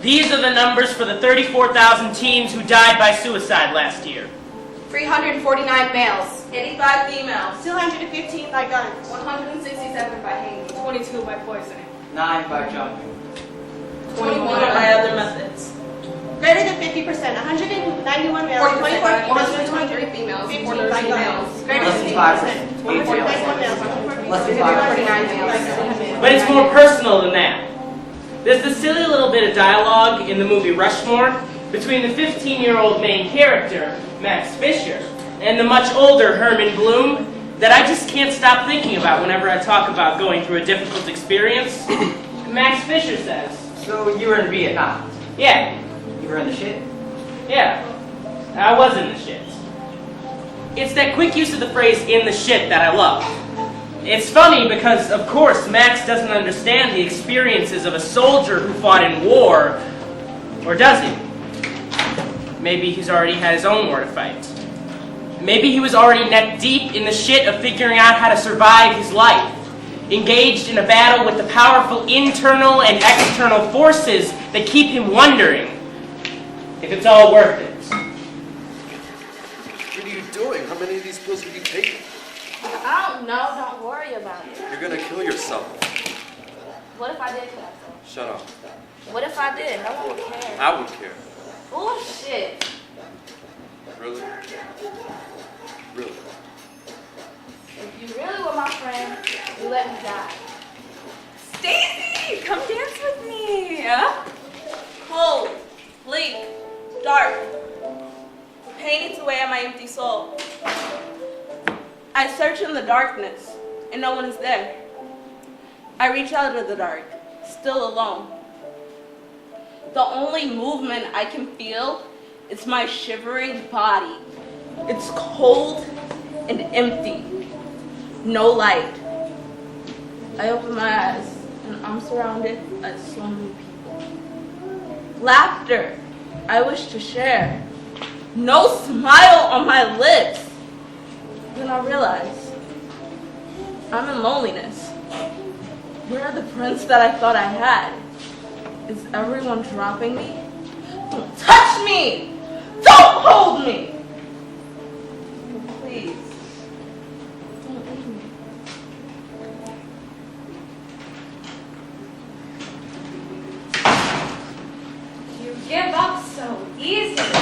These are the numbers for the 34,000 teens who died by suicide last year. 349 males. 85 females. 215 by guns. 167 by hanging. 22 by poisoning. 9 by jumping. 21 by other methods. Greater than 50%. 191 males. 40%. 123 females. 15 14 by males. guns. Greater Less than than 50%. 191 males. Less than 5%. 49 males. But it's more personal than that. There's this silly little bit of dialogue in the movie Rushmore between the 15-year-old main character, Max Fisher, and the much older Herman Bloom that I just can't stop thinking about whenever I talk about going through a difficult experience. Max Fisher says, So you were in Vietnam. yeah, You were in the shit. yeah, I was in the shit. It's that quick use of the phrase "in the shit" that I love. It's funny because, of course, Max doesn't understand the experiences of a soldier who fought in war, or does he? Maybe he's already had his own war to fight. Maybe he was already neck deep in the shit of figuring out how to survive his life, engaged in a battle with the powerful internal and external forces that keep him wondering if it's all worth it. What are you doing? How many of these pills have you taken? I don't know. Don't worry about it. You're gonna kill yourself. What if I did kill myself? Shut up. What if I did? No one would care. I would care. Bullshit. Really? Really? If you really were my friend, you let me die. Stacy, come dance with me. Cold, bleak, dark. Pain eats away at my empty soul. I search in the darkness, and no one is there. I reach out into the dark, still alone. The only movement I can feel is my shivering body. It's cold and empty. No light. I open my eyes, and I'm surrounded by so many people. Laughter I wish to share. No smile on my lips. Then I realize I'm in loneliness. Where are the friends that I thought I had? Is everyone dropping me? Don't touch me! Don't hold me! Please, don't leave me. You give up so easily.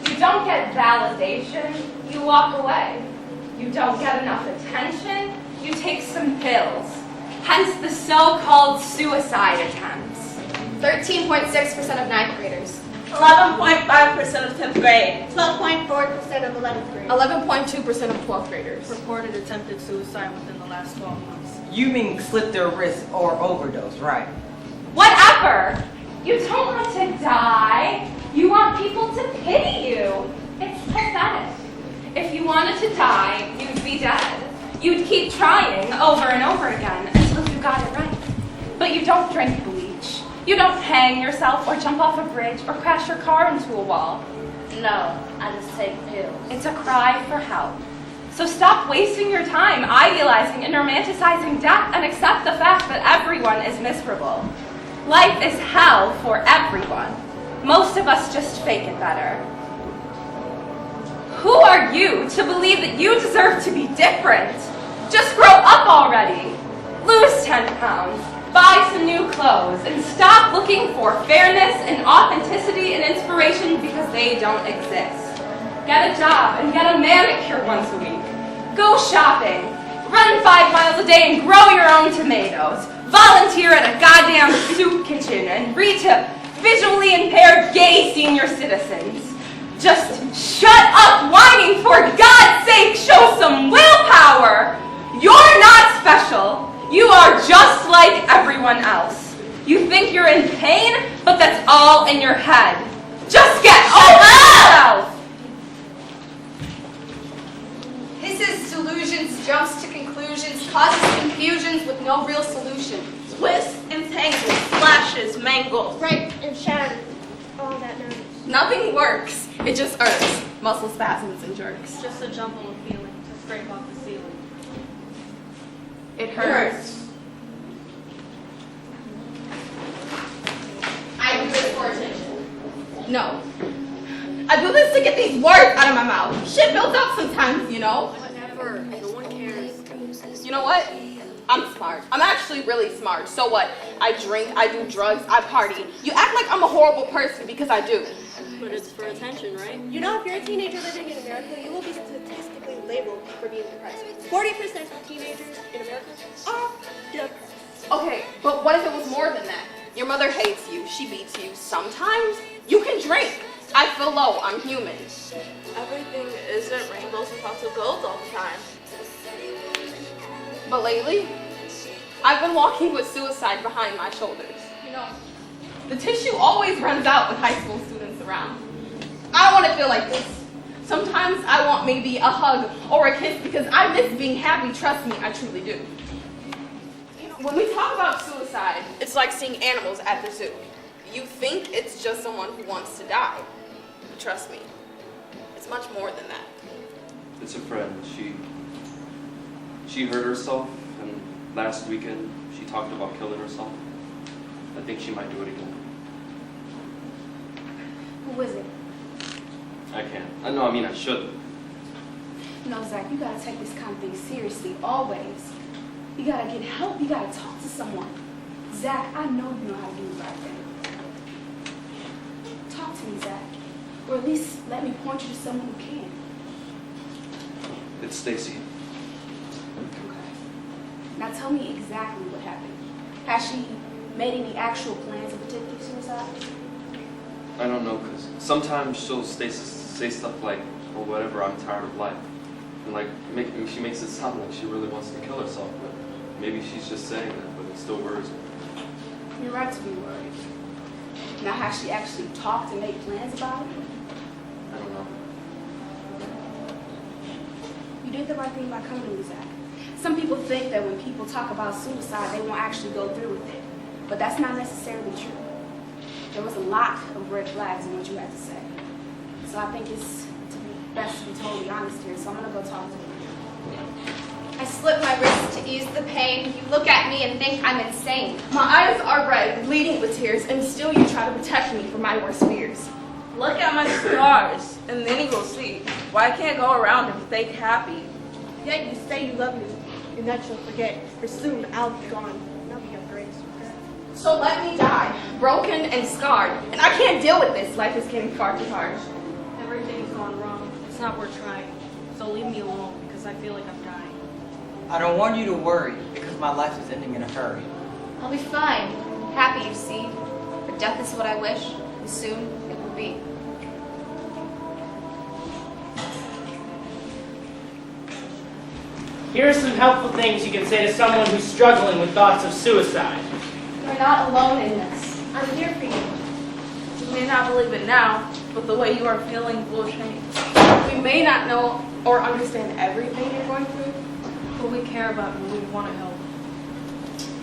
You don't get validation, you walk away. You don't get enough attention, you take some pills. Hence the so-called suicide attempts. 13.6% of 9th graders. 11.5% of 10th grade. 12.4% of 11th grade. 11.2% of 12th graders. Reported attempted suicide within the last 12 months. You mean slit their wrists or overdose, right? Whatever! You don't want to die. You want people to pity you. It's pathetic. If you wanted to die, you'd be dead. You'd keep trying over and over again until you got it right. But you don't drink bleach. You don't hang yourself or jump off a bridge or crash your car into a wall. No, I just take pills. It's a cry for help. So stop wasting your time idealizing and romanticizing death and accept the fact that everyone is miserable. Life is hell for everyone. Most of us just fake it better. Who are you to believe that you deserve to be different? Just grow up already. Lose 10 pounds. Buy some new clothes and stop looking for fairness and authenticity and inspiration because they don't exist. Get a job and get a manicure once a week. Go shopping. Run 5 miles a day and grow your own tomatoes. Volunteer at a goddamn soup kitchen and read to visually impaired gay senior citizens. Just shut up whining, for God's sake, show some willpower! You're not special. You are just like everyone else. You think you're in pain, but that's all in your head. Just get over yourself! Hisses, delusions, jumps to conclusions, causes confusions with no real solution. Twists and tangles, slashes, mangles. Break and shatter. All that nerves. Nothing works. It just irks. Muscle spasms and jerks. Just a jumble of feeling to scrape off the ceiling. It hurts. I do it for No. I do this to get these words out of my mouth. Shit builds up sometimes, you know? Whatever. No one cares. You know what? I'm smart. I'm actually really smart. So what? I drink, I do drugs, I party. You act like I'm a horrible person because I do. But it's for attention, right? You know, if you're a teenager living in America, you will be statistically labeled for being depressed. 40% of teenagers in America are depressed. Okay, but what if it was more than that? Your mother hates you, she beats you. Sometimes you can drink. I feel low, I'm human. Everything isn't rainbows and pots of gold all the time. But lately, I've been walking with suicide behind my shoulders. You know, the tissue always runs out with high school students around. I don't want to feel like this. Sometimes I want maybe a hug or a kiss because I miss being happy. Trust me, I truly do. You know, when we talk about suicide, it's like seeing animals at the zoo. You think it's just someone who wants to die. Trust me, it's much more than that. It's a friend. She hurt herself, and last weekend she talked about killing herself. I think she might do it again. Who is it? I can't. I mean, I shouldn't. No, Zach, you gotta take this kind of thing seriously, always. You gotta get help, you gotta talk to someone. Zach, I know you know how to do the right thing. Talk to me, Zach. Or at least let me point you to someone who can. It's Stacy. Okay. Now tell me exactly what happened. Has she made any actual plans of attempting suicide? I don't know, because sometimes she'll say stuff like, well, whatever, I'm tired of life. And like, she makes it sound like she really wants to kill herself, but maybe she's just saying that, but it still worries me. You're right to be worried. Now, has she actually talked and made plans about it? I don't know. You did the right thing by coming to me, Zach. Some people think that when people talk about suicide, they won't actually go through with it. But that's not necessarily true. There was a lot of red flags in what you had to say. So I think it's best to be totally honest here, so I'm gonna go talk to her. I slip my wrist to ease the pain. You look at me and think I'm insane. My eyes are red, bleeding with tears, and still you try to protect me from my worst fears. Look at my scars, and then you will see why I can't go around and fake happy. Yet you say you love me, and that you'll forget, for soon I'll be gone, and I'll be your greatest regret. So let me die, broken and scarred. And I can't deal with this. Life is getting far too hard. Everything's gone wrong. It's not worth trying. So leave me alone because I feel like I'm dying. I don't want you to worry because my life is ending in a hurry. I'll be fine. Happy, you see. For death is what I wish, and soon it will be. Here are some helpful things you can say to someone who's struggling with thoughts of suicide. You're not alone in this. I'm here for you. You may not believe it now, but the way you are feeling will change. We may not know or understand everything you're going through. But we care about you. We want to help.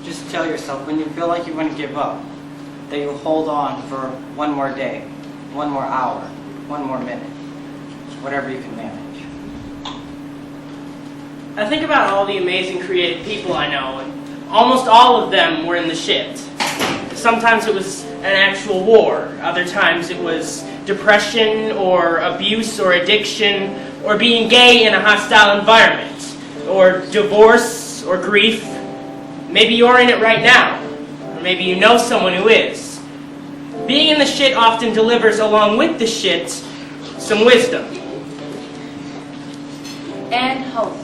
Just tell yourself when you feel like you're going to give up, that you'll hold on for one more day, one more hour, one more minute, whatever you can manage. I think about all the amazing creative people I know, and almost all of them were in the shit. Sometimes it was an actual war. Other times it was depression or abuse or addiction or being gay in a hostile environment or divorce or grief. Maybe you're in it right now, or maybe you know someone who is. Being in the shit often delivers along with the shit some wisdom. And hope.